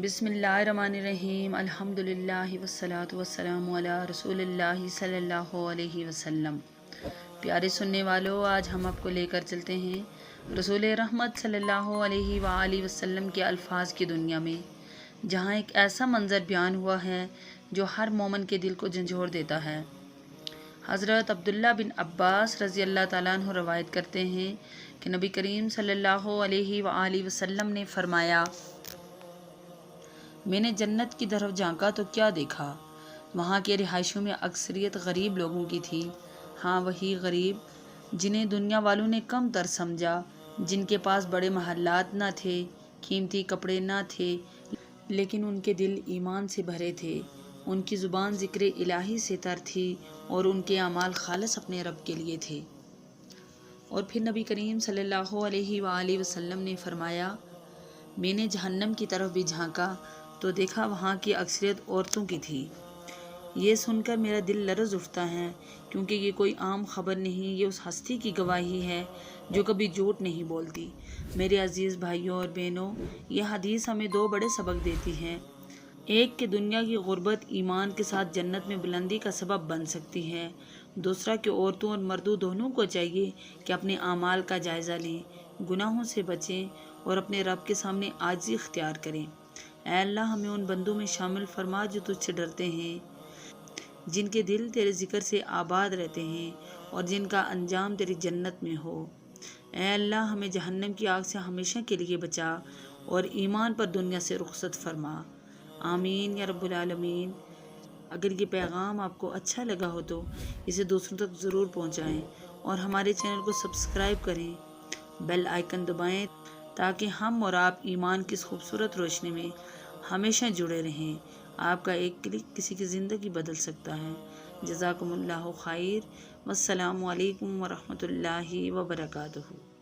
بسم اللہ الرحمن الرحیم، الحمدللہ والصلاة والسلام علی رسول اللہ صلی اللہ علیہ وسلم۔ پیارے سننے والوں، آج ہم آپ کو لے کر چلتے ہیں رسول رحمت صلی اللہ علیہ وآلہ وسلم کے الفاظ کی دنیا میں، جہاں ایک ایسا منظر بیان ہوا ہے جو ہر مومن کے دل کو جھنجھوڑ دیتا ہے۔ حضرت عبداللہ بن عباس رضی اللہ تعالیٰ عنہ روایت کرتے ہیں کہ نبی کریم صلی اللہ علیہ وآلہ وسلم نے فرمایا، میں نے جنت کی طرف جھانکا تو کیا دیکھا؟ وہاں کے رہائشیوں میں اکثریت غریب لوگوں کی تھی۔ ہاں، وہی غریب جنہیں دنیا والوں نے کم تر سمجھا، جن کے پاس بڑے محلات نہ تھے، قیمتی کپڑے نہ تھے، لیکن ان کے دل ایمان سے بھرے تھے، ان کی زبان ذکر الہی سے تر تھی اور ان کے اعمال خالص اپنے رب کے لیے تھے۔ اور پھر نبی کریم صلی اللہ علیہ وآلہ وسلم نے فرمایا، میں نے جہنم کی طرف بھی جھانکا تو دیکھا وہاں کی اکثریت عورتوں کی تھی۔ یہ سن کر میرا دل لرز اٹھتا ہے، کیونکہ یہ کوئی عام خبر نہیں، یہ اس ہستی کی گواہی ہے جو کبھی جھوٹ نہیں بولتی۔ میرے عزیز بھائیوں اور بہنوں، یہ حدیث ہمیں دو بڑے سبق دیتی ہے۔ ایک کہ دنیا کی غربت ایمان کے ساتھ جنت میں بلندی کا سبب بن سکتی ہے۔ دوسرا کہ عورتوں اور مردوں دونوں کو چاہیے کہ اپنے اعمال کا جائزہ لیں، گناہوں سے بچیں اور اپنے رب کے سامنے عاجزی اختیار کریں۔ اے اللہ، ہمیں ان بندوں میں شامل فرما جو تجھ سے ڈرتے ہیں، جن کے دل تیرے ذکر سے آباد رہتے ہیں اور جن کا انجام تیری جنت میں ہو۔ اے اللہ، ہمیں جہنم کی آگ سے ہمیشہ کے لیے بچا اور ایمان پر دنیا سے رخصت فرما۔ آمین یا رب العالمین۔ اگر یہ پیغام آپ کو اچھا لگا ہو تو اسے دوسروں تک ضرور پہنچائیں اور ہمارے چینل کو سبسکرائب کریں، بیل آئیکن دبائیں تاکہ ہم اور آپ ایمان کی اس خوبصورت روشنی میں ہمیشہ جڑے رہیں۔ آپ کا ایک کلک کسی کی زندگی بدل سکتا ہے۔ جزاکم اللہ خیر، والسلام علیکم ورحمۃ اللہ وبرکاتہ۔